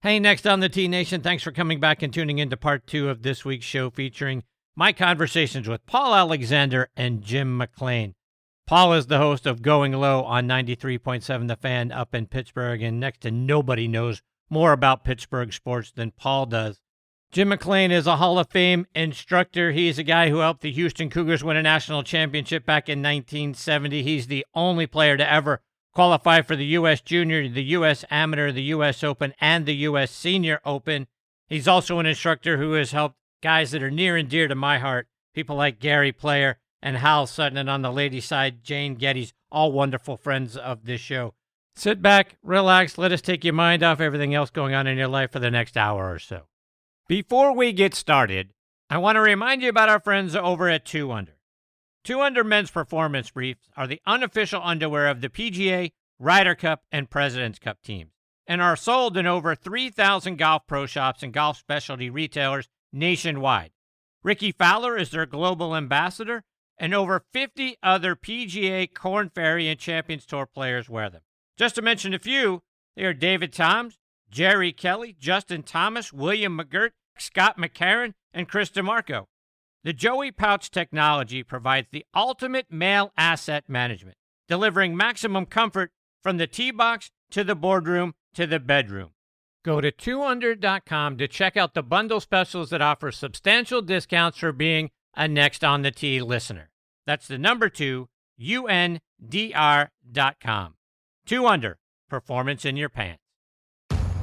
Hey, next on the T Nation, thanks for coming back and tuning into part 2 of this week's show featuring my conversations with Paul Alexander and Jim McLean. Paul is the host of Going Low on 93.7 The Fan up in Pittsburgh, and next to nobody knows more about Pittsburgh sports than Paul does. Jim McLean is a Hall of Fame instructor. He's a guy who helped the Houston Cougars win a national championship back in 1970. He's the only player to ever qualify for the U.S. Junior, the U.S. Amateur, the U.S. Open, and the U.S. Senior Open. He's also an instructor who has helped guys that are near and dear to my heart, people like Gary Player and Hal Sutton, and on the ladies' side, Jane Geddes, all wonderful friends of this show. Sit back, relax, let us take your mind off everything else going on in your life for the next hour or so. Before we get started, I want to remind you about our friends over at 2 Under. 2 Under men's performance briefs are the unofficial underwear of the PGA, Ryder Cup, and President's Cup teams, and are sold in over 3,000 golf pro shops and golf specialty retailers nationwide. Ricky Fowler is their global ambassador, and over 50 other PGA, Korn Ferry, and Champions Tour players wear them. Just to mention a few, they are David Toms, Jerry Kelly, Justin Thomas, William McGirt, Scott McCarron, and Chris DeMarco. The Joey Pouch technology provides the ultimate male asset management, delivering maximum comfort from the tee box to the boardroom to the bedroom. Go to 2under.com to check out the bundle specials that offer substantial discounts for being a Next on the Tee listener. That's the number 2, UNDR.com. 2 Under, performance in your pants.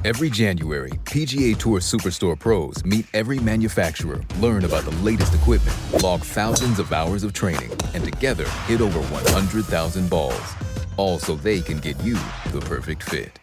Every January, PGA Tour Superstore pros meet every manufacturer, learn about the latest equipment, log thousands of hours of training, and together hit over 100,000 balls. All so they can get you the perfect fit.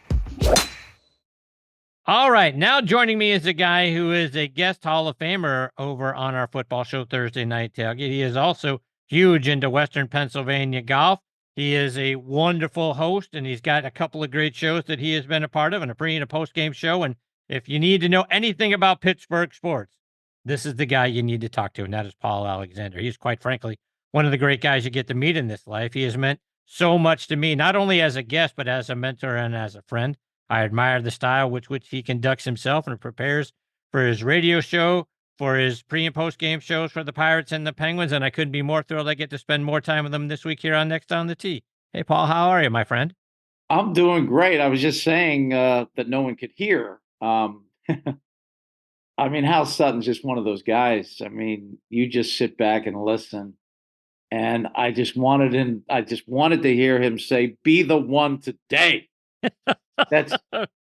All right, now joining me is a guy who is a guest Hall of Famer over on our football show Thursday Night Tailgate. He is also huge into Western Pennsylvania golf. He is a wonderful host, and he's got a couple of great shows that he has been a part of, and a pre- and a post-game show. And if you need to know anything about Pittsburgh sports, this is the guy you need to talk to, and that is Paul Alexander. He's, quite frankly, one of the great guys you get to meet in this life. He has meant so much to me, not only as a guest, but as a mentor and as a friend. I admire the style with which he conducts himself and prepares for his radio show, for his pre- and post-game shows for the Pirates and the Penguins, and I couldn't be more thrilled I get to spend more time with them this week here on Next on the Tee. Hey, Paul, how are you, my friend? I'm doing great. I was just saying that no one could hear. I mean, Hal Sutton's just one of those guys. I mean, you just sit back and listen, and I just wanted to hear him say, "Be the one today." That's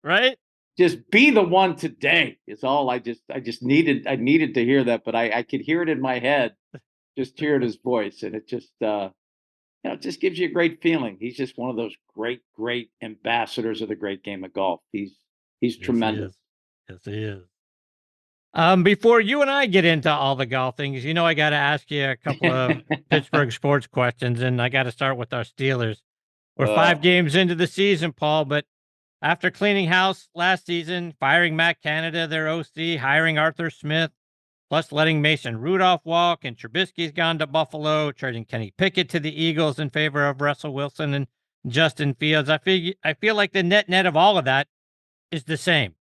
right. Just be the one today. It's all I needed to hear that, but I could hear it in my head, just hearing his voice, and it just it just gives you a great feeling. He's just one of those great ambassadors of the great game of golf. He's tremendous. Yes, he is. Before you and I get into all the golf things, I got to ask you a couple of Pittsburgh sports questions, and I got to start with our Steelers. We're 5 games into the season, Paul, but after cleaning house last season, firing Matt Canada, their OC, hiring Arthur Smith, plus letting Mason Rudolph walk, and Trubisky's gone to Buffalo, trading Kenny Pickett to the Eagles in favor of Russell Wilson and Justin Fields. I feel like the net of all of that is the same.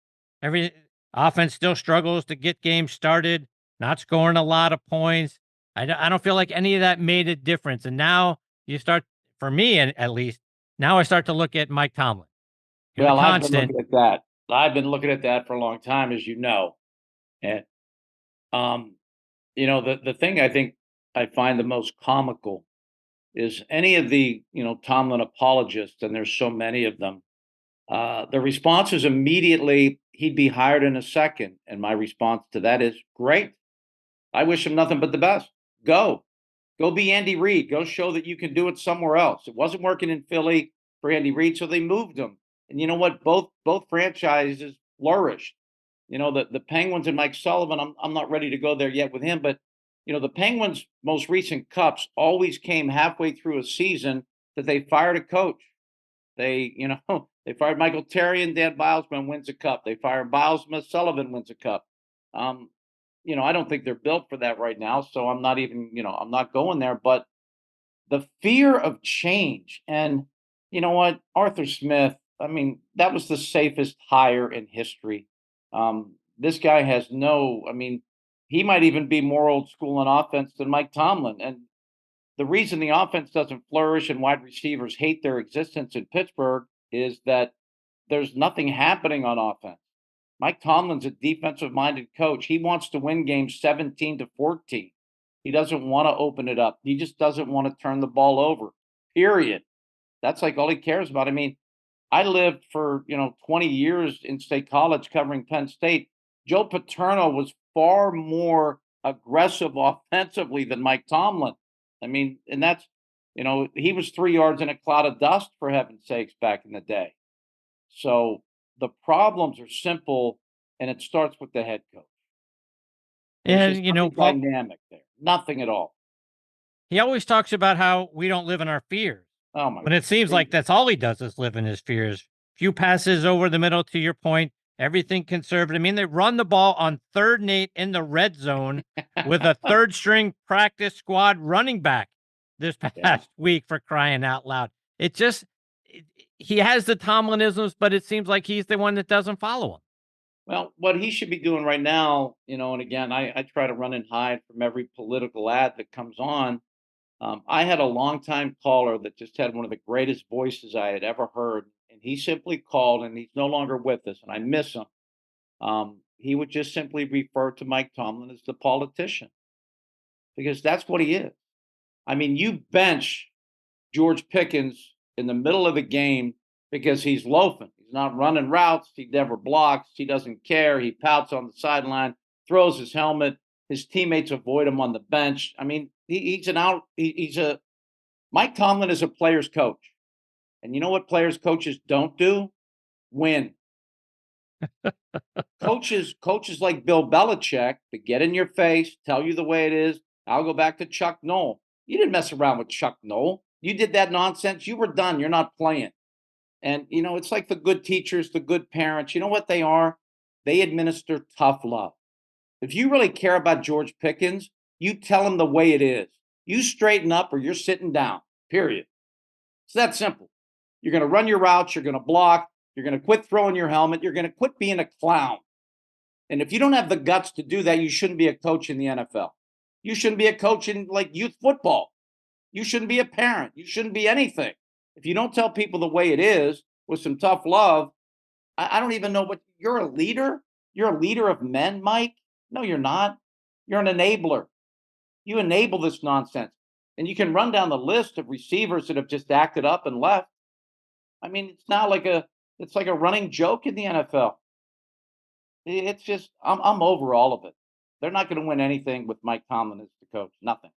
Every offense still struggles to get games started, not scoring a lot of points. I don't feel like any of that made a difference. And now you start, for me at least, now I start to look at Mike Tomlin. Well, I've been looking at that. I've been looking at that for a long time, as you know. And the thing I think I find the most comical is any of the, Tomlin apologists, and there's so many of them, the response is immediately, he'd be hired in a second. And my response to that is, great. I wish him nothing but the best. Go be Andy Reid. Go show that you can do it somewhere else. It wasn't working in Philly for Andy Reid, so they moved him. And you know what? Both franchises flourished. The Penguins and Mike Sullivan, I'm not ready to go there yet with him, but the Penguins' most recent cups always came halfway through a season that they fired a coach. They fired Michael Terry, and Dan Bilesman wins a cup. They fired Bilesman, Sullivan wins a cup. I don't think they're built for that right now, so I'm not even, I'm not going there. But the fear of change, and you know what, Arthur Smith, I mean, that was the safest hire in history. This guy has no, I mean, he might even be more old school in offense than Mike Tomlin. And the reason the offense doesn't flourish and wide receivers hate their existence in Pittsburgh is that there's nothing happening on offense. Mike Tomlin's a defensive minded coach. He wants to win games 17-14. He doesn't want to open it up. He just doesn't want to turn the ball over. Period. That's like all he cares about. I mean, I lived for, 20 years in State College covering Penn State. Joe Paterno was far more aggressive offensively than Mike Tomlin. I mean, and that's, he was 3 yards in a cloud of dust, for heaven's sakes, back in the day. So the problems are simple, and it starts with the head coach. There's And, just nothing Paul, dynamic there. Nothing at all. he always talks about how we don't live in our fears. Oh, my But it seems like that's all he does is live in his fears. Few passes over the middle, to your point, everything conservative. I mean, they run the ball on 3rd and 8 in the red zone with a 3rd string practice squad running back this past week, for crying out loud. It just, he has the Tomlinisms, but it seems like he's the one that doesn't follow him. Well, what he should be doing right now, and again, I try to run and hide from every political ad that comes on. I had a longtime caller that just had one of the greatest voices I had ever heard, and he simply called, and he's no longer with us, and I miss him. He would just simply refer to Mike Tomlin as the politician, because that's what he is. I mean, you bench George Pickens in the middle of the game because he's loafing. He's not running routes. He never blocks. He doesn't care. He pouts on the sideline, throws his helmet. His teammates avoid him on the bench. I mean, Mike Tomlin is a player's coach. And you know what players' coaches don't do? Win. Coaches like Bill Belichick that get in your face, tell you the way it is. I'll go back to Chuck Noll. You didn't mess around with Chuck Noll. You did that nonsense. You were done. You're not playing. And, it's like the good teachers, the good parents. You know what they are? They administer tough love. If you really care about George Pickens, you tell him the way it is. You straighten up or you're sitting down, period. It's that simple. You're going to run your routes. You're going to block. You're going to quit throwing your helmet. You're going to quit being a clown. And if you don't have the guts to do that, you shouldn't be a coach in the NFL. You shouldn't be a coach in youth football. You shouldn't be a parent. You shouldn't be anything. If you don't tell people the way it is with some tough love, I don't even know what you're a leader. You're a leader of men, Mike. No, you're not. You're an enabler. You enable this nonsense. And you can run down the list of receivers that have just acted up and left. I mean, it's now like a running joke in the NFL. It's just, I'm over all of it. They're not going to win anything with Mike Tomlin as the coach. Nothing.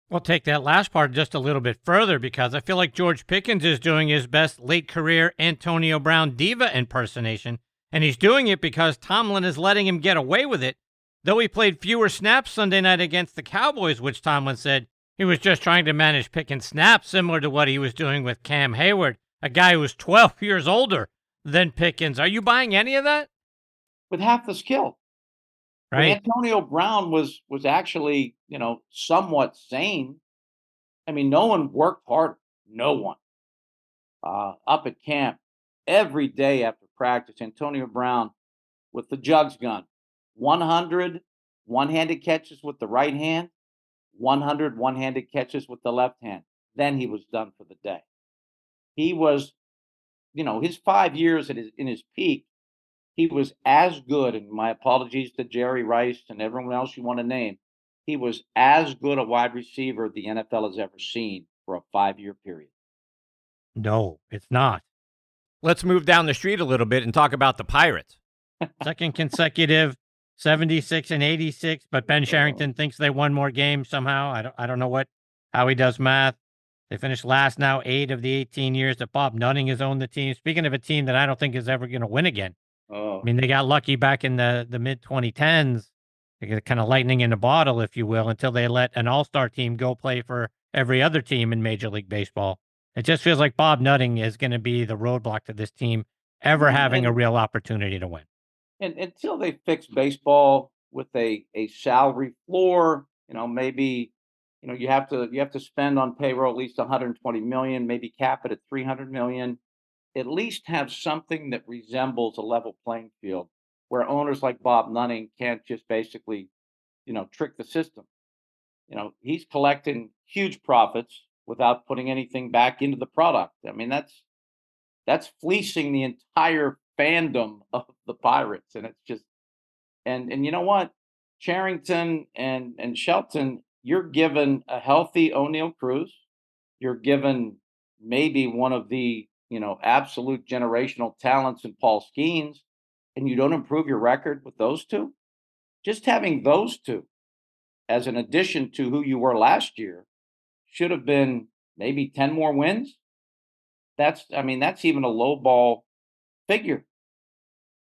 We'll take that last part just a little bit further, because I feel like George Pickens is doing his best late career Antonio Brown diva impersonation, and he's doing it because Tomlin is letting him get away with it, though he played fewer snaps Sunday night against the Cowboys, which Tomlin said he was just trying to manage Pickens' snaps, similar to what he was doing with Cam Hayward, a guy who was 12 years older than Pickens. Are you buying any of that? With half the skill. Right. Antonio Brown was actually, somewhat sane. I mean, no one worked hard. No one. Up at camp, every day after practice, Antonio Brown with the jugs gun. 100 one-handed catches with the right hand, 100 one-handed catches with the left hand. Then he was done for the day. He was, his 5 years in his peak, he was as good, and my apologies to Jerry Rice and everyone else you want to name, he was as good a wide receiver the NFL has ever seen for a 5-year period. No, it's not. Let's move down the street a little bit and talk about the Pirates. Second consecutive 76 and 86, but Ben Sherrington thinks they won more games somehow. I don't know how he does math. They finished last now 8 of the 18 years that Bob Nutting has owned the team. Speaking of a team that I don't think is ever going to win again. Oh. I mean, they got lucky back in the mid-2010s. They got kind of lightning in a bottle, if you will, until they let an all-star team go play for every other team in Major League Baseball. It just feels like Bob Nutting is going to be the roadblock to this team ever having a real opportunity to win. And until they fix baseball with a salary floor, maybe, you have to spend on payroll at least 120 million, maybe cap it at 300 million. At least have something that resembles a level playing field. where owners like Bob Nunning can't just basically, trick the system. He's collecting huge profits without putting anything back into the product. I mean, that's fleecing the entire fandom of the Pirates, and it's just and you know what, Charrington and Shelton, you're given a healthy O'Neill Cruz, you're given maybe one of the absolute generational talents in Paul Skeens, and you don't improve your record with those two. Just having those two as an addition to who you were last year should have been maybe 10 more wins. That's even a low ball figure.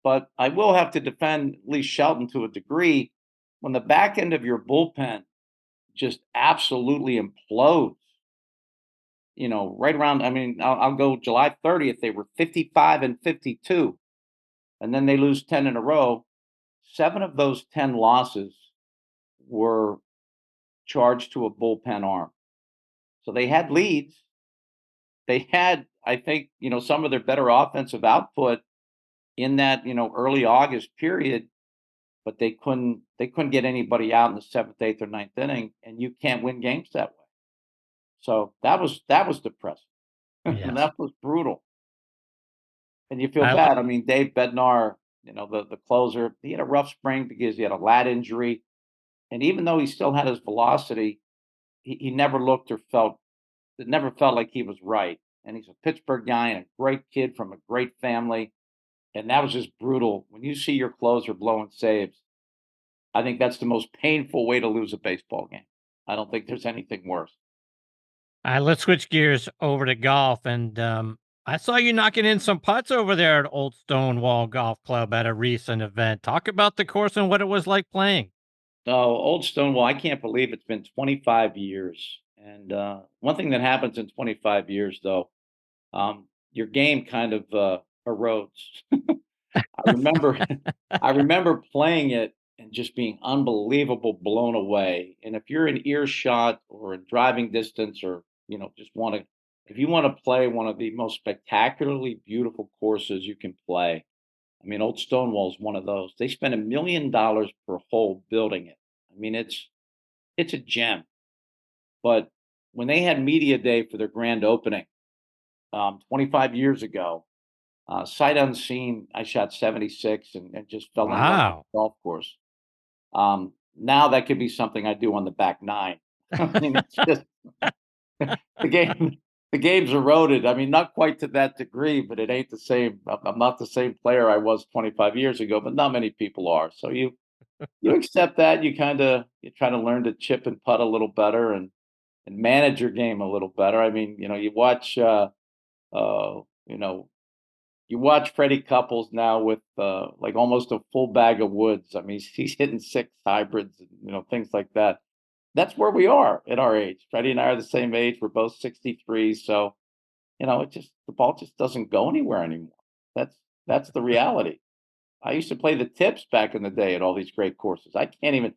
But I will have to defend at least Shelton to a degree. When the back end of your bullpen just absolutely implodes, right around, I'll go July 30th, they were 55 and 52, and then they lose 10 in a row. 7 of those 10 losses were charged to a bullpen arm. So they had leads. They had, I think, some of their better offensive output in that, early August period, but they couldn't get anybody out in the 7th, 8th, or 9th inning, and you can't win games that way. So that was depressing. Yes. That was brutal. And you feel I bad. Dave Bednar, the closer, he had a rough spring because he had a lat injury. And even though he still had his velocity, he never looked or felt, it never felt like he was right. And he's a Pittsburgh guy and a great kid from a great family. And that was just brutal. When you see your closer blowing saves, I think that's the most painful way to lose a baseball game. I don't think there's anything worse. Let's switch gears over to golf. And I saw you knocking in some putts over there at Old Stonewall Golf Club at a recent event. Talk about the course and what it was like playing. Oh, Old Stonewall, I can't believe it's been 25 years. And one thing that happens in 25 years, though, your game kind of erodes. I remember I remember playing it and just being unbelievable blown away. And if you're in earshot or in driving distance or, just if you want to play one of the most spectacularly beautiful courses you can play, Old Stonewall is one of those. They spent $1 million per hole building it. It's a gem. But when they had media day for their grand opening 25 years ago, sight unseen, I shot 76 and just fell in love with Wow. the golf course. Now that could be something I do on the back nine. It's just the game. The game's eroded. Not quite to that degree, but it ain't the same. I'm not the same player I was 25 years ago, but not many people are. So you accept that. You try to learn to chip and putt a little better and manage your game a little better. You watch you watch Freddie Couples now with like almost a full bag of woods. He's hitting 6 hybrids and things like that. That's where we are at our age. Freddie and I are the same age. We're both 63. So, the ball just doesn't go anywhere anymore. That's the reality. I used to play the tips back in the day at all these great courses. I can't even,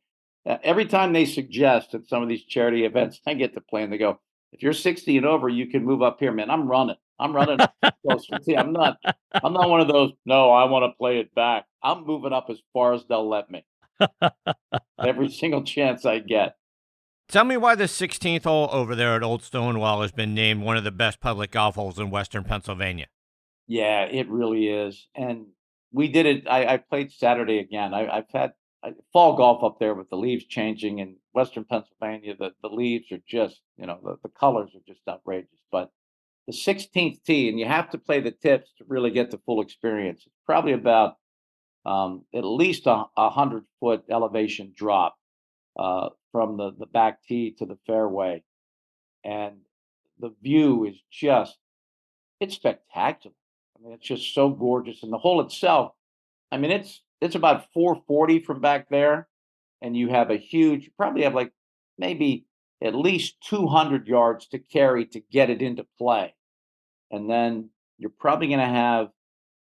every time they suggest at some of these charity events, I get to play and they go, if you're 60 and over, you can move up here, man. I'm running. Closer. See, I'm not one of those, no, I want to play it back. I'm moving up as far as they'll let me. Every single chance I get. Tell me why the 16th hole over there at Old Stonewall has been named one of the best public golf holes in Western Pennsylvania. Yeah, it really is. And we did it. I played Saturday again. I've had fall golf up there with the leaves changing in Western Pennsylvania. The leaves are just, the colors are just outrageous. But the 16th tee, and you have to play the tips to really get the full experience. It's probably about at least a 100-foot elevation drop from the back tee to the fairway. And the view is it's spectacular. It's just so gorgeous. And the hole itself, it's about 440 from back there. And you have you probably have like maybe at least 200 yards to carry to get it into play. And then you're probably going to have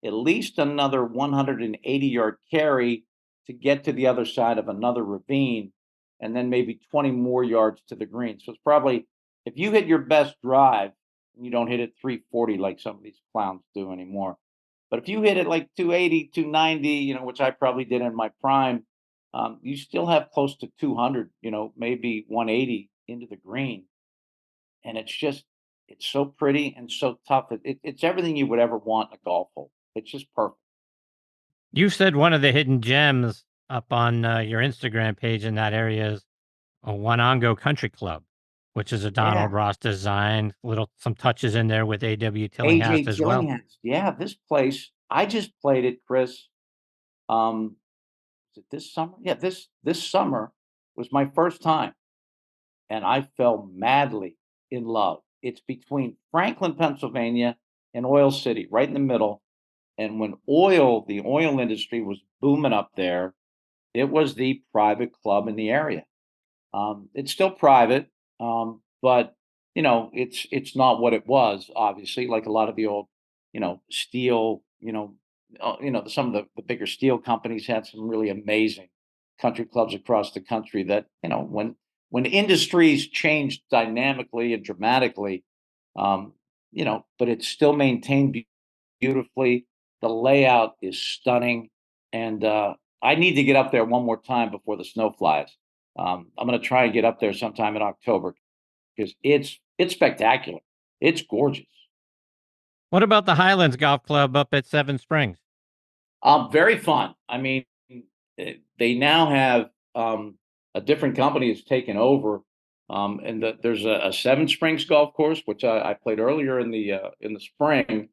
at least another 180-yard carry to get to the other side of another ravine, and then maybe 20 more yards to the green. So it's probably, if you hit your best drive, and you don't hit it 340 like some of these clowns do anymore, But if you hit it like 280, 290, which I probably did in my prime, you still have close to 200, maybe 180 into the green. And it's so pretty and so tough. It's everything you would ever want in a golf hole. It's just perfect. You said one of the hidden gems up on your Instagram page in that area is a Wanango Country Club, which is a Donald Yeah. Ross design, some touches in there with A.W. Tillinghast AJ as well. Tillinghast. Yeah, this place, I just played it, Chris. Was it this summer? Yeah, this summer was my first time, and I fell madly in love. It's between Franklin, Pennsylvania, and Oil City, right in the middle. And when the oil industry was booming up there, it was the private club in the area. It's still private, but it's not what it was. Obviously, like a lot of the old, steel, some of the bigger steel companies had some really amazing country clubs across the country. That when industries changed dynamically and dramatically, but it's still maintained beautifully. The layout is stunning, and I need to get up there one more time before the snow flies. I'm going to try and get up there sometime in October because it's spectacular. It's gorgeous. What about the Highlands Golf Club up at Seven Springs? Very fun. I mean, they now have a different company has taken over, and there's a Seven Springs golf course, which I played earlier in the spring.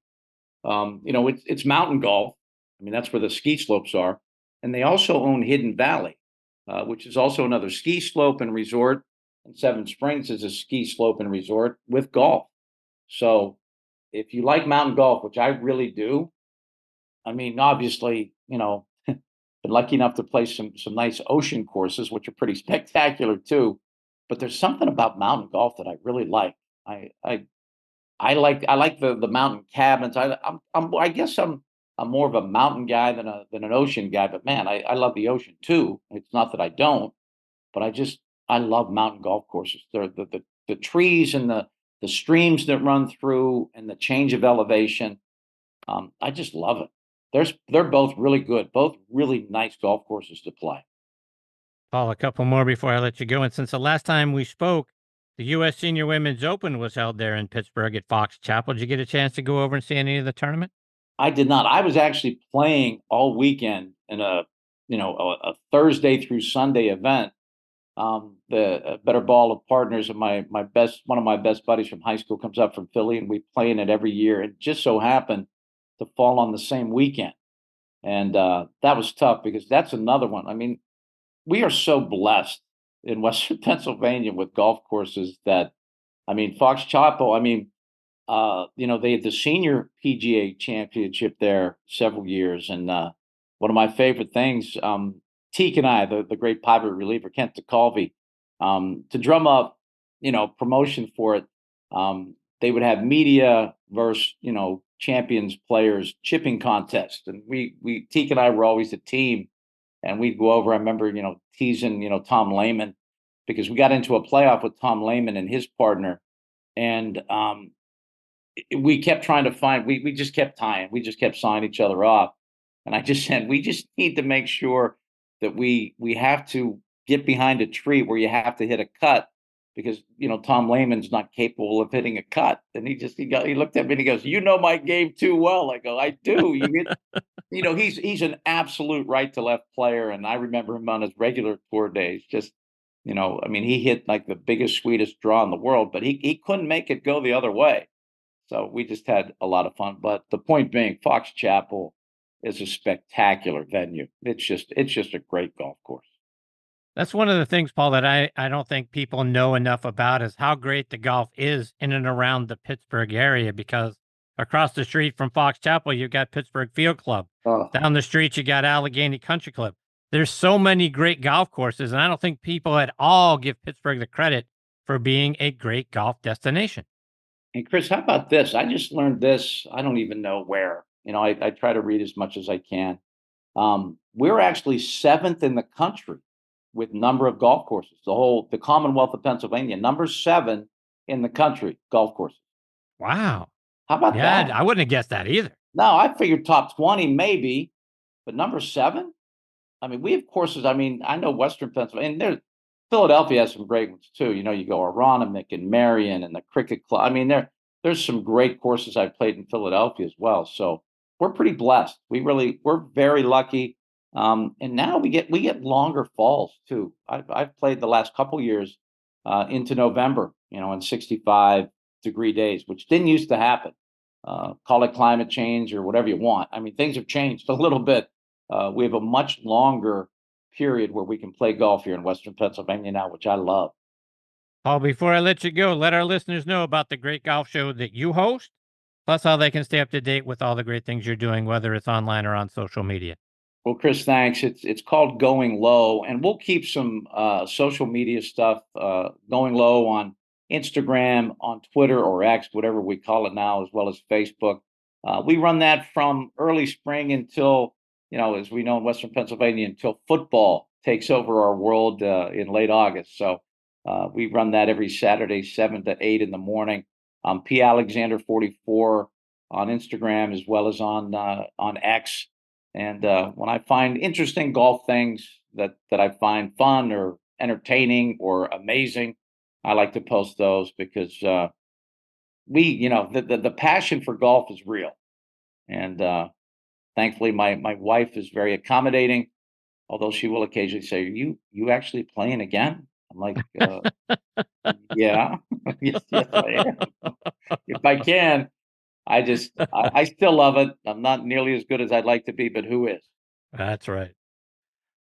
It's mountain golf. I mean, that's where the ski slopes are, and they also own Hidden Valley, which is also another ski slope and resort. And Seven Springs is a ski slope and resort with golf. So, if you like mountain golf, which I really do, I mean, obviously, been lucky enough to play some nice ocean courses, which are pretty spectacular too. But there's something about mountain golf that I really like. I I I like the mountain cabins. I guess I'm more of a mountain guy than an ocean guy. But man, I love the ocean too. It's not that I don't, but I love mountain golf courses. The trees and the streams that run through and the change of elevation. I just love it. They're both really good, both really nice golf courses to play. Paul, a couple more before I let you go. And since the last time we spoke, the U.S. Senior Women's Open was held there in Pittsburgh at Fox Chapel. Did you get a chance to go over and see any of the tournament? I did not. I was actually playing all weekend in a Thursday through Sunday event. The Better Ball of Partners of one of my best buddies from high school comes up from Philly, and we play in it every year. It just so happened to fall on the same weekend, and that was tough because that's another one. I mean, we are so blessed in Western Pennsylvania with golf courses that, I mean, Fox Chapel. I mean, they had the senior PGA championship there several years. And one of my favorite things, Teak and I, the great private reliever, Kent DeCalvey, to drum up, promotion for it, they would have media versus, champions players chipping contest. And Teak and I were always a team. And we'd go over, I remember, teasing, Tom Lehman, because we got into a playoff with Tom Lehman and his partner. And we kept trying to find, we just kept tying, we just kept signing each other off. And I just said, we just need to make sure that we have to get behind a tree where you have to hit a cut because, Tom Lehman's not capable of hitting a cut. And he looked at me and he goes, my game too well. I go, I do. He's an absolute right to left player. And I remember him on his regular tour days, just, I mean, he hit like the biggest, sweetest draw in the world, but he couldn't make it go the other way. So we just had a lot of fun. But the point being, Fox Chapel is a spectacular venue. It's just a great golf course. That's one of the things, Paul, that I don't think people know enough about is how great the golf is in and around the Pittsburgh area, because across the street from Fox Chapel, you've got Pittsburgh Field Club. Oh. Down the street, you got Allegheny Country Club. There's so many great golf courses, and I don't think people at all give Pittsburgh the credit for being a great golf destination. And Chris, how about this? I just learned this. I don't even know where. I try to read as much as I can. We're actually 7th in the country with number of golf courses. The Commonwealth of Pennsylvania, number 7 in the country golf courses. Wow. How about Yeah, that? I wouldn't have guessed that either. No, I figured top 20 maybe, but number 7? I mean, we have courses. I mean, I know Western Pennsylvania, and Philadelphia has some great ones too. You go Armonk and Marion and the Cricket Club. I mean, there's some great courses I played in Philadelphia as well. So we're pretty blessed. We're very lucky. And now we get longer falls too. I've played the last couple years into November, in 65-degree days, which didn't used to happen. Call it climate change or whatever you want. I mean, things have changed a little bit. We have a much longer period where we can play golf here in Western Pennsylvania now, which I love. Paul, before I let you go, let our listeners know about the great golf show that you host, plus how they can stay up to date with all the great things you're doing, whether it's online or on social media. Well, Chris, thanks. It's called Going Low, and we'll keep some social media stuff going low on Instagram, on Twitter or X, whatever we call it now, as well as Facebook. We run that from early spring until, as we know in Western Pennsylvania, until football takes over our world in late August. So we run that every Saturday, 7 to 8 in the morning. P. Alexander 44 on Instagram as well as on X. And when I find interesting golf things that I find fun or entertaining or amazing, I like to post those because the passion for golf is real. And thankfully, my wife is very accommodating, although she will occasionally say, "You actually playing again?" I'm like, "Yeah, yes, I am. If I can." I still love it. I'm not nearly as good as I'd like to be, but who is? That's right.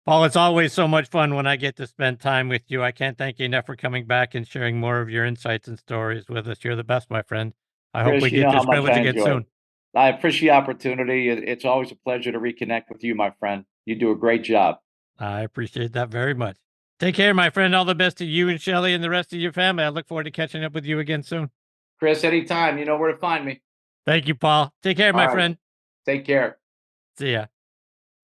Paul, it's always so much fun when I get to spend time with you. I can't thank you enough for coming back and sharing more of your insights and stories with us. You're the best, my friend. I hope Chris, we you get know how this much privilege I again enjoy soon. it. I appreciate the opportunity. It's always a pleasure to reconnect with you, my friend. You do a great job. I appreciate that very much. Take care, my friend. All the best to you and Shelly and the rest of your family. I look forward to catching up with you again soon. Chris, anytime, you know where to find me. Thank you, Paul. Take care, my friend. Take care. See ya.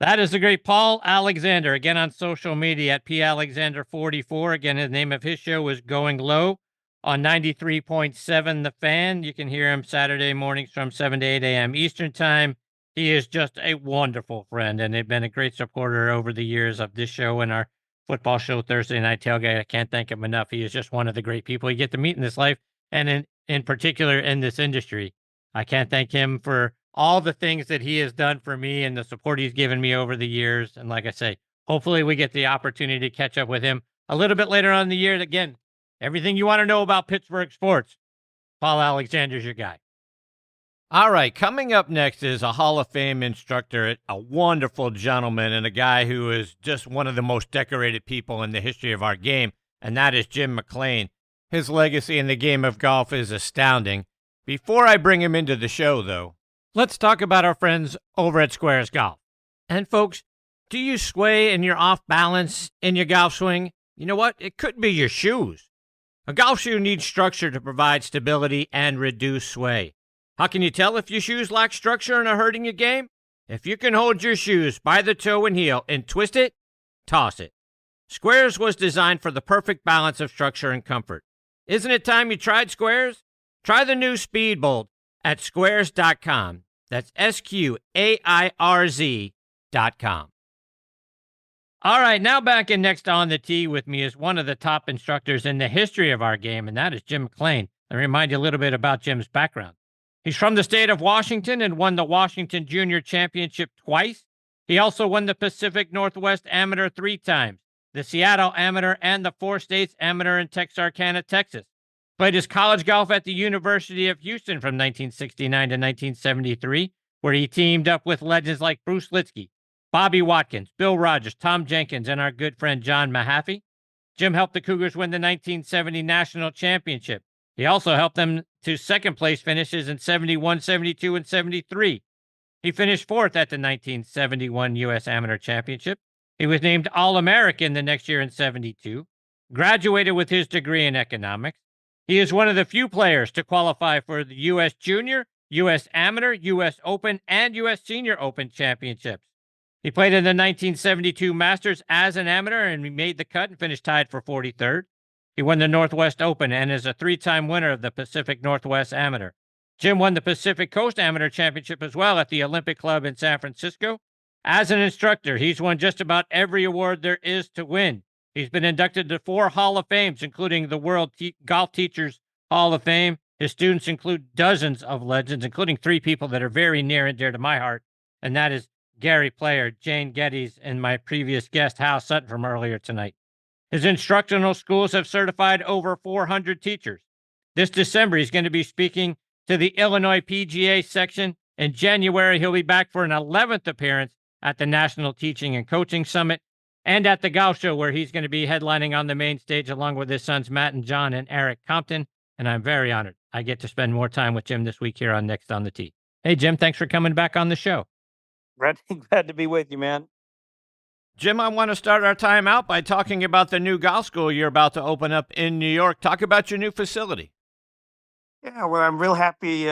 That is the great Paul Alexander, again on social media at palexander44. Again, the name of his show is Going Low on 93.7 The Fan. You can hear him Saturday mornings from 7 to 8 a.m. Eastern Time. He is just a wonderful friend, and they've been a great supporter over the years of this show and our football show Thursday Night Tailgate. I can't thank him enough. He is just one of the great people you get to meet in this life, and in particular in this industry. I can't thank him for all the things that he has done for me and the support he's given me over the years. And like I say, hopefully we get the opportunity to catch up with him a little bit later on in the year. Again, everything you want to know about Pittsburgh sports, Paul Alexander's your guy. All right, coming up next is a Hall of Fame instructor, a wonderful gentleman, and a guy who is just one of the most decorated people in the history of our game, and that is Jim McLean. His legacy in the game of golf is astounding. Before I bring him into the show, though, let's talk about our friends over at Squares Golf. And folks, do you sway and you're off balance in your golf swing? You know what? It could be your shoes. A golf shoe needs structure to provide stability and reduce sway. How can you tell if your shoes lack structure and are hurting your game? If you can hold your shoes by the toe and heel and twist it, toss it. Squares was designed for the perfect balance of structure and comfort. Isn't it time you tried Squares? Try the new Speedbolt at squares.com. That's SQAIRZ.com. All right, now back in next on the tee with me is one of the top instructors in the history of our game, and that is Jim McLean. Let me remind you a little bit about Jim's background. He's from the state of Washington and won the Washington Junior Championship twice. He also won the Pacific Northwest Amateur 3 times, the Seattle Amateur, and the 4 States Amateur in Texarkana, Texas. Played his college golf at the University of Houston from 1969 to 1973, where he teamed up with legends like Bruce Litsky, Bobby Watkins, Bill Rogers, Tom Jenkins, and our good friend John Mahaffey. Jim helped the Cougars win the 1970 National Championship. He also helped them to second-place finishes in 71, 72, and 73. He finished 4th at the 1971 U.S. Amateur Championship. He was named All-American the next year in 72, graduated with his degree in economics. He is one of the few players to qualify for the U.S. Junior, U.S. Amateur, U.S. Open, and U.S. Senior Open championships. He played in the 1972 Masters as an amateur, and he made the cut and finished tied for 43rd. He won the Northwest Open and is a 3-time winner of the Pacific Northwest Amateur. Jim won the Pacific Coast Amateur Championship as well at the Olympic Club in San Francisco. As an instructor, he's won just about every award there is to win. He's been inducted to 4 Hall of Fames, including the World Golf Teachers Hall of Fame. His students include dozens of legends, including 3 people that are very near and dear to my heart, and that is Gary Player, Jane Geddes, and my previous guest, Hal Sutton, from earlier tonight. His instructional schools have certified over 400 teachers. This December, he's going to be speaking to the Illinois PGA section. In January, he'll be back for an 11th appearance at the National Teaching and Coaching Summit and at the Golf Show, where he's going to be headlining on the main stage along with his sons, Matt and John and Eric Compton. And I'm very honored I get to spend more time with Jim this week here on Next on the Tee. Hey, Jim, thanks for coming back on the show. Glad to be with you, man. Jim, I want to start our time out by talking about the new golf school you're about to open up in New York. Talk about your new facility. Yeah, well, I'm real happy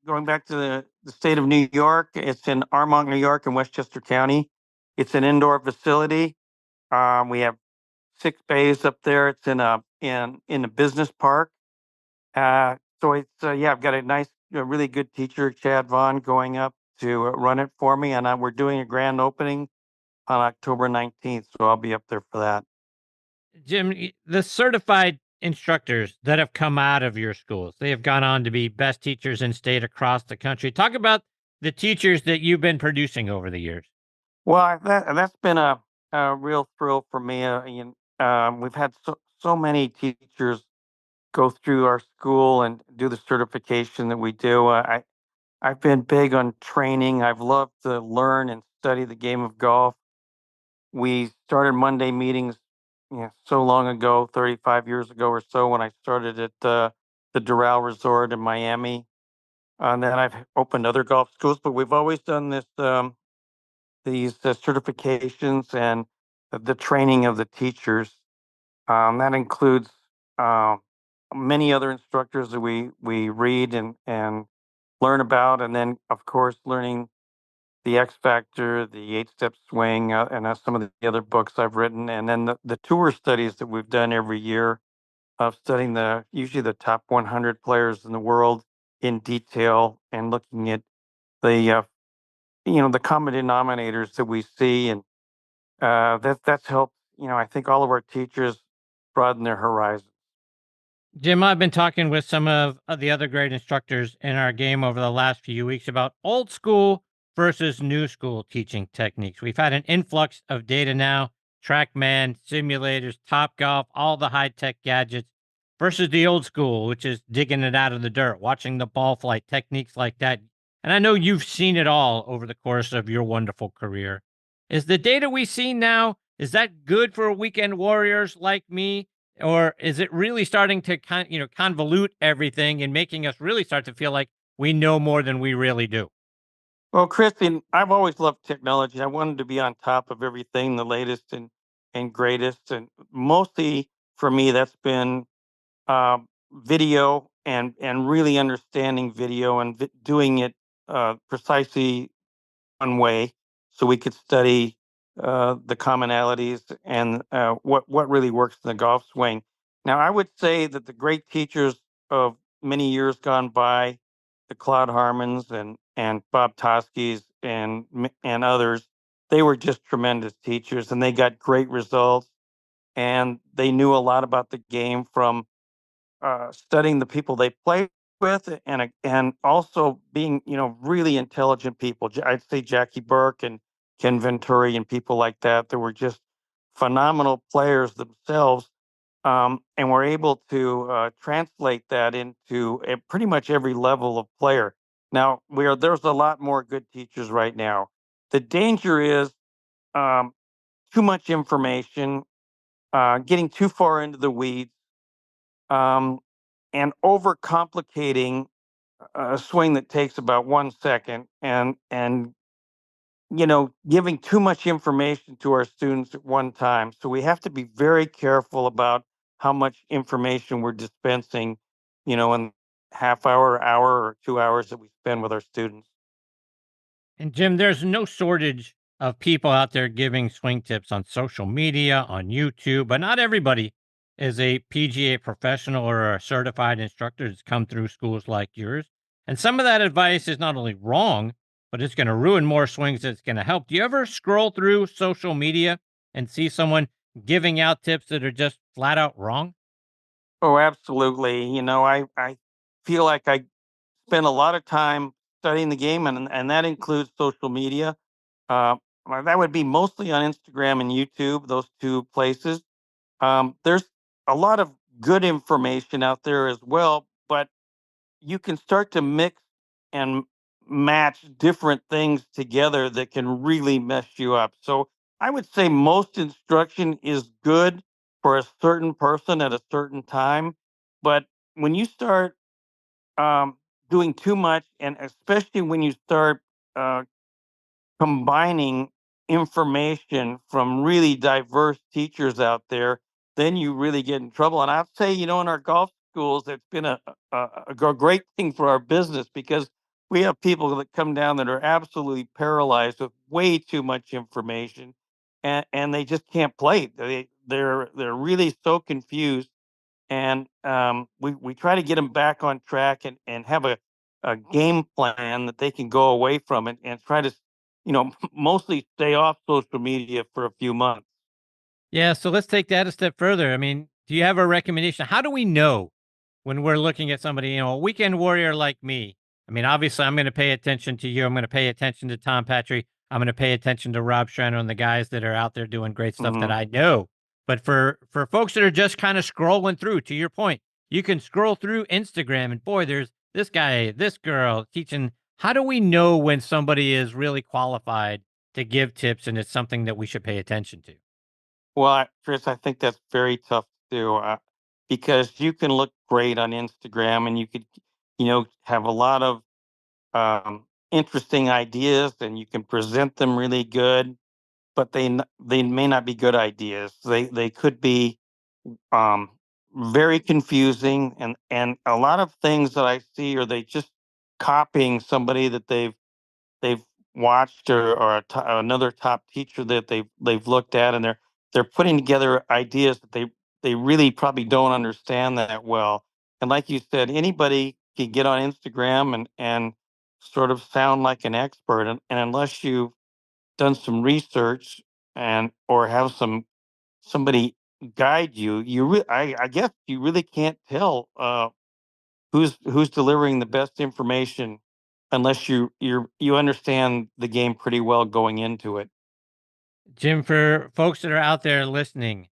going back to the state of New York. It's in Armonk, New York in Westchester County. It's an indoor facility. We have 6 bays up there. It's in a business park. So it's I've got a nice, really good teacher, Chad Vaughn, going up to run it for me, and we're doing a grand opening on October 19th. So I'll be up there for that. Jim, the certified instructors that have come out of your schools, they have gone on to be best teachers in state across the country. Talk about the teachers that you've been producing over the years. Well, that's been a real thrill for me. We've had so many teachers go through our school and do the certification that we do. I've been big on training. I've loved to learn and study the game of golf. We started Monday meetings so long ago, 35 years ago or so, when I started at the Doral Resort in Miami. And then I've opened other golf schools, but we've always done these certifications and the training of the teachers. That includes many other instructors that we read and learn about, and then of course learning the X Factor, the 8-Step Swing, and some of the other books I've written, and then the tour studies that we've done every year of studying usually the top 100 players in the world in detail and looking at the the common denominators that we see, and that's helped. I think all of our teachers broaden their horizons. Jim, I've been talking with some of the other great instructors in our game over the last few weeks about old school versus new school teaching techniques. We've had an influx of data now, TrackMan, simulators, Topgolf, all the high-tech gadgets versus the old school, which is digging it out of the dirt, watching the ball flight, techniques like that. And I know you've seen it all over the course of your wonderful career. Is the data we see now, is that good for weekend warriors like me? Or is it really starting to convolute everything and making us really start to feel like we know more than we really do? Well, Christine, I've always loved technology. I wanted to be on top of everything, the latest and greatest. And mostly for me, that's been video and really understanding video and doing it precisely one way, so we could study the commonalities and what really works in the golf swing. Now, I would say that the great teachers of many years gone by, the Claude Harmons and Bob Toskis and others, they were just tremendous teachers, and they got great results, and they knew a lot about the game from studying the people they play with, and also being really intelligent people. I'd say Jackie Burke and Ken Venturi and people like that were just phenomenal players themselves, and were able to translate that into pretty much every level of player. Now there's a lot more good teachers right now. The danger is too much information, getting too far into the weeds, um, and overcomplicating a swing that takes about 1 second, and giving too much information to our students at one time. So we have to be very careful about how much information we're dispensing, in half hour, or 2 hours that we spend with our students. And Jim, there's no shortage of people out there giving swing tips on social media, on YouTube, but not everybody is a PGA professional or a certified instructor that's come through schools like yours. And some of that advice is not only wrong, but it's going to ruin more swings than it's going to help. Do you ever scroll through social media and see someone giving out tips that are just flat out wrong? Oh, absolutely. I feel like I spend a lot of time studying the game, and that includes social media. Uh, that would be mostly on Instagram and YouTube, those two places. There's a lot of good information out there as well, but you can start to mix and match different things together that can really mess you up. So I would say most instruction is good for a certain person at a certain time. But when you start um, doing too much, and especially when you start uh, combining information from really diverse teachers out there, then you really get in trouble. And I'd say, in our golf schools, it's been a great thing for our business because we have people that come down that are absolutely paralyzed with way too much information, and they just can't play. They're really so confused, and we try to get them back on track and have a game plan that they can go away from it and try to mostly stay off social media for a few months. Yeah, so let's take that a step further. I mean, do you have a recommendation? How do we know when we're looking at somebody, a weekend warrior like me? I mean, obviously, I'm going to pay attention to you. I'm going to pay attention to Tom Patry. I'm going to pay attention to Rob Schreiner and the guys that are out there doing great stuff that Mhm. I know. But for folks that are just kind of scrolling through, to your point, you can scroll through Instagram and boy, there's this guy, this girl teaching. How do we know when somebody is really qualified to give tips and it's something that we should pay attention to? Well, Chris, I think that's very tough to do because you can look great on Instagram and you could, have a lot of interesting ideas and you can present them really good, but they may not be good ideas. They could be um, very confusing, and a lot of things that I see are they just copying somebody that they've watched or another top teacher that they've looked at, and they're putting together ideas that they really probably don't understand that well. And like you said, anybody can get on Instagram and sort of sound like an expert, and unless you've done some research and or have somebody guide you, I guess you really can't tell who's delivering the best information unless you understand the game pretty well going into it. Jim, for folks that are out there listening,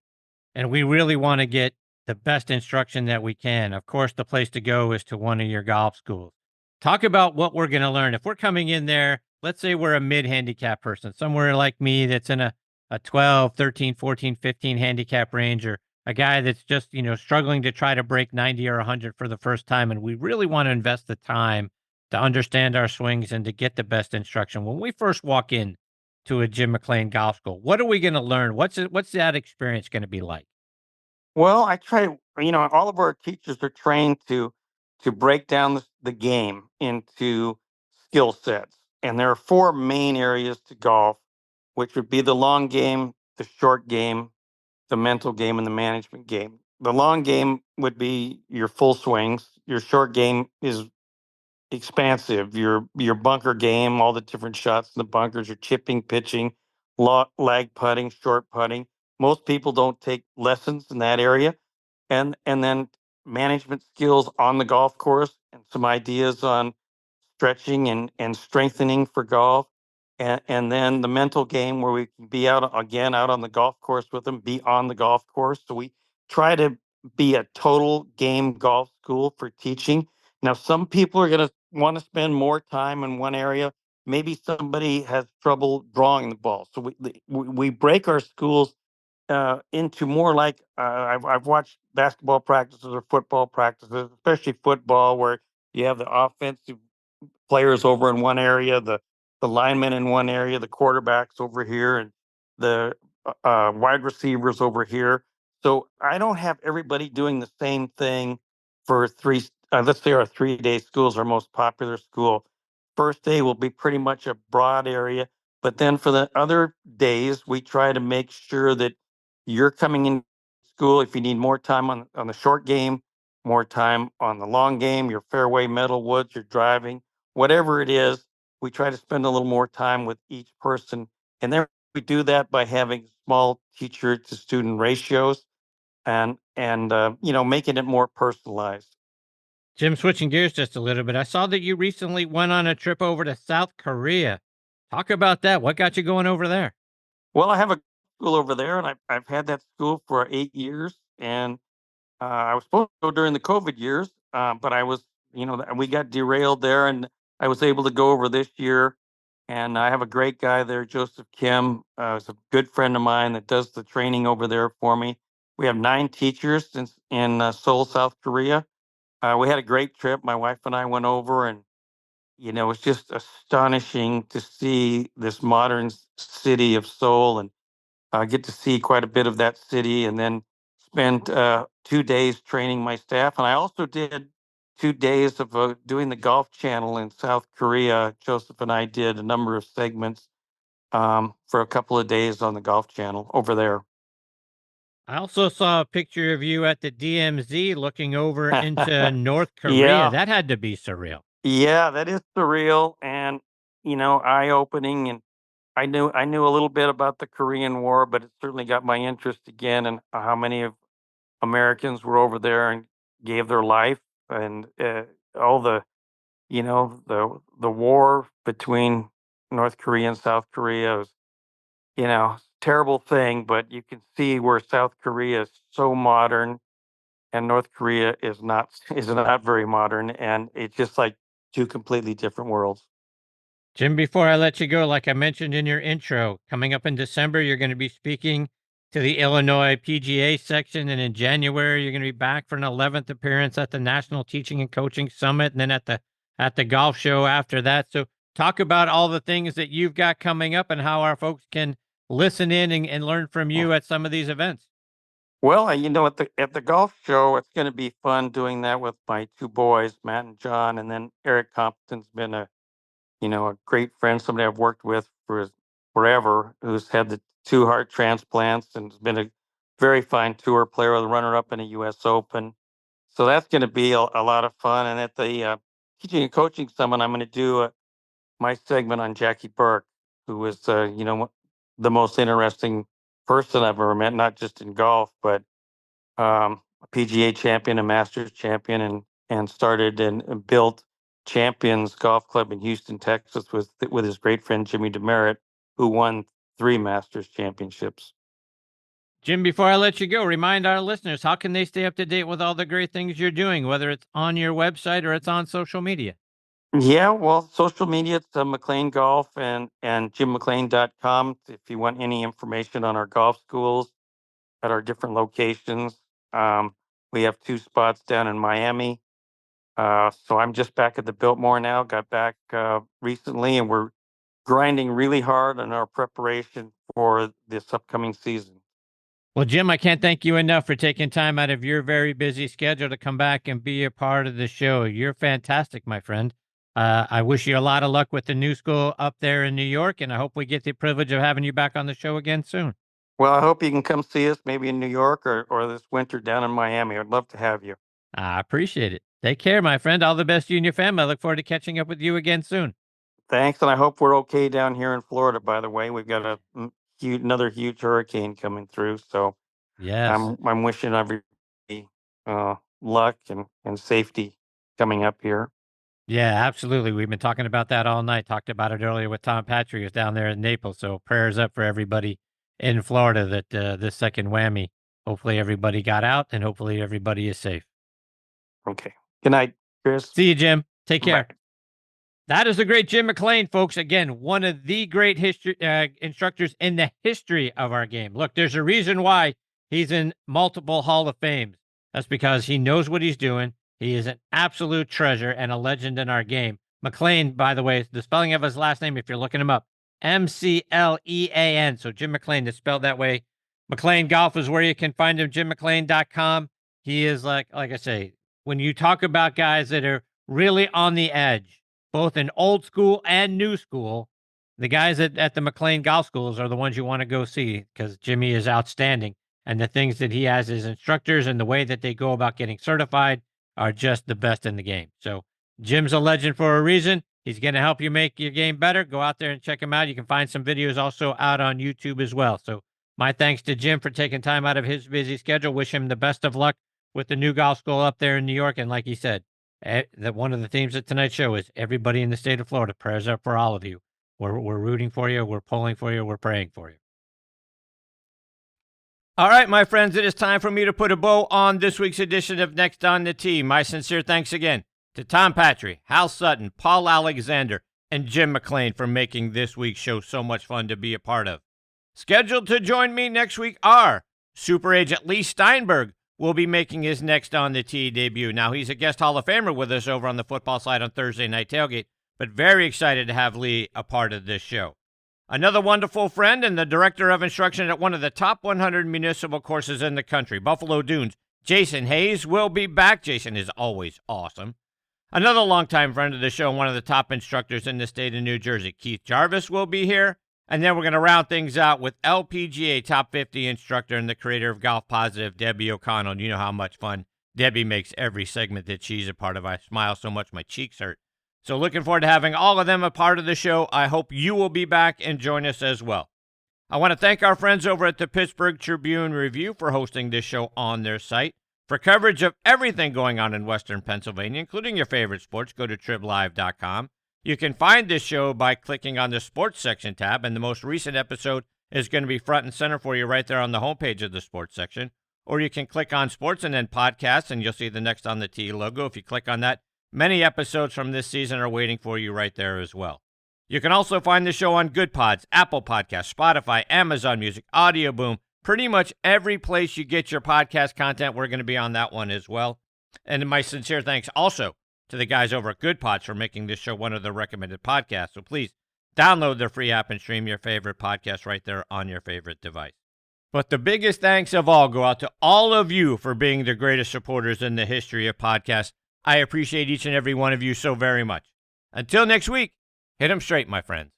and we really want to get the best instruction that we can, of course, the place to go is to one of your golf schools. Talk about what we're going to learn. If we're coming in there, let's say we're a mid handicap person, somewhere like me that's in a 12, 13, 14, 15 handicap range, or a guy that's just, struggling to try to break 90 or 100 for the first time. And we really want to invest the time to understand our swings and to get the best instruction. When we first walk in to a Jim McLean golf school, what are we going to learn? What's that experience going to be like? Well, I try, all of our teachers are trained to break down the game into skill sets. And there are four main areas to golf, which would be the long game, the short game, the mental game, and the management game. The long game would be your full swings. Your short game is expansive. Your bunker game, all the different shots in the bunkers, your chipping, pitching, lag putting, short putting. Most people don't take lessons in that area, and then management skills on the golf course and some ideas on stretching and strengthening for golf. And then the mental game where we can be out again out on the golf course with them, be on the golf course. So we try to be a total game golf school for teaching. Now, some people are going to want to spend more time in one area. Maybe somebody has trouble drawing the ball. So we break our schools into more like I've watched basketball practices or football practices, especially football, where you have the offensive players over in one area, the linemen in one area, the quarterbacks over here, and the wide receivers over here. So I don't have everybody doing the same thing for three. Let's say our 3-day schools, our most popular school. First day will be pretty much a broad area, but then for the other days, we try to make sure that you're coming in school if you need more time on the short game, more time on the long game, your fairway, metal woods, your driving, whatever it is. We try to spend a little more time with each person. And then we do that by having small teacher to student ratios and making it more personalized. Jim, switching gears just a little bit, I saw that you recently went on a trip over to South Korea. Talk about that. What got you going over there? Well, I have a school over there, and I've had that school for 8 years. And I was supposed to go during the COVID years, but I was, we got derailed there, and I was able to go over this year. And I have a great guy there, Joseph Kim. He's a good friend of mine that does the training over there for me. We have 9 teachers in Seoul, South Korea. We had a great trip. My wife and I went over, and it's just astonishing to see this modern city of Seoul, and get to see quite a bit of that city, and then spent 2 days training my staff. And I also did 2 days of doing the Golf Channel in South Korea. Joseph and I did a number of segments for a couple of days on the Golf Channel over there. I also saw a picture of you at the DMZ looking over into North Korea. Yeah. That had to be surreal. Yeah, that is surreal and eye-opening. And I knew a little bit about the Korean War, but it certainly got my interest again, and how many of Americans were over there and gave their life, and all the the war between North Korea and South Korea was terrible thing, but you can see where South Korea is so modern and North Korea is not is not very modern, and it's just like two completely different worlds. Jim, before I let you go, like I mentioned in your intro, coming up in December, you're going to be speaking to the Illinois PGA section. And in January, you're going to be back for an 11th appearance at the National Teaching and Coaching Summit, and then at the golf show after that. So talk about all the things that you've got coming up and how our folks can listen in and learn from you at some of these events. Well, at the golf show, it's going to be fun doing that with my 2 boys, Matt and John, and then Eric Compton's been a great friend, somebody I've worked with for forever, who's had the 2 heart transplants and has been a very fine tour player, the runner-up in a U.S. Open. So that's going to be a lot of fun. And at the Teaching and Coaching Summit, I'm going to do my segment on Jackie Burke, who was, the most interesting person I've ever met, not just in golf, but a PGA champion, a Masters champion, and started and built Champions Golf Club in Houston, Texas, with his great friend Jimmy Demerit, who won 3 Masters championships. Jim, before I let you go, remind our listeners, how can they stay up to date with all the great things you're doing, whether it's on your website or it's on social media? Yeah, well, social media, it's McLean Golf and jimmclean.com if you want any information on our golf schools at our different locations. We have 2 spots down in Miami. So I'm just back at the Biltmore now, got back recently, and we're grinding really hard on our preparation for this upcoming season. Well, Jim, I can't thank you enough for taking time out of your very busy schedule to come back and be a part of the show. You're fantastic, my friend. I wish you a lot of luck with the new school up there in New York, and I hope we get the privilege of having you back on the show again soon. Well, I hope you can come see us maybe in New York or this winter down in Miami. I'd love to have you. I appreciate it. Take care, my friend. All the best to you and your family. I look forward to catching up with you again soon. Thanks, and I hope we're okay down here in Florida, by the way. We've got another huge hurricane coming through, so Yes. I'm wishing everybody luck and safety coming up here. Yeah, absolutely. We've been talking about that all night. Talked about it earlier with Tom Patrick, who's down there in Naples. So prayers up for everybody in Florida that this second whammy, hopefully everybody got out and hopefully everybody is safe. Okay. Good night, Chris. See you, Jim. Take care. Bye. That is the great Jim McLean, folks. Again, one of the great history instructors in the history of our game. Look, there's a reason why he's in multiple Hall of Fames. That's because he knows what he's doing. He is an absolute treasure and a legend in our game. McLean, by the way, the spelling of his last name, if you're looking him up, McLean. So Jim McLean is spelled that way. McLean Golf is where you can find him, jimmclean.com. He is like I say, when you talk about guys that are really on the edge, both in old school and new school, the guys at the McLean Golf Schools are the ones you want to go see because Jimmy is outstanding. And the things that he has as instructors and the way that they go about getting certified are just the best in the game. So Jim's a legend for a reason. He's going to help you make your game better. Go out there and check him out. You can find some videos also out on YouTube as well. So my thanks to Jim for taking time out of his busy schedule. Wish him the best of luck with the new golf school up there in New York. And like he said, that one of the themes of tonight's show is everybody in the state of Florida. Prayers up for all of you. We're rooting for you. We're pulling for you. We're praying for you. All right, my friends, it is time for me to put a bow on this week's edition of Next on the Tee. My sincere thanks again to Tom Patry, Hal Sutton, Paul Alexander, and Jim McLean for making this week's show so much fun to be a part of. Scheduled to join me next week are Super Agent Lee Steinberg will be making his Next on the Tee debut. Now, he's a guest Hall of Famer with us over on the football side on Thursday Night Tailgate, but very excited to have Lee a part of this show. Another wonderful friend and the director of instruction at one of the top 100 municipal courses in the country, Buffalo Dunes, Jason Hayes, will be back. Jason is always awesome. Another longtime friend of the show and one of the top instructors in the state of New Jersey, Keith Jarvis, will be here. And then we're going to round things out with LPGA Top 50 instructor and the creator of Golf Positive, Debbie O'Connell. You know how much fun Debbie makes every segment that she's a part of. I smile so much my cheeks hurt. So looking forward to having all of them a part of the show. I hope you will be back and join us as well. I want to thank our friends over at the Pittsburgh Tribune-Review for hosting this show on their site. For coverage of everything going on in Western Pennsylvania, including your favorite sports, go to triblive.com. You can find this show by clicking on the Sports section tab, and the most recent episode is going to be front and center for you right there on the homepage of the Sports section. Or you can click on Sports and then Podcasts, and you'll see the Next on the Tee logo. If you click on that, many episodes from this season are waiting for you right there as well. You can also find the show on Good Pods, Apple Podcasts, Spotify, Amazon Music, Audio Boom, pretty much every place you get your podcast content. We're going to be on that one as well. And my sincere thanks also to the guys over at Good Pods for making this show one of the recommended podcasts. So please download their free app and stream your favorite podcast right there on your favorite device. But the biggest thanks of all go out to all of you for being the greatest supporters in the history of podcasts. I appreciate each and every one of you so very much. Until next week, hit 'em straight, my friends.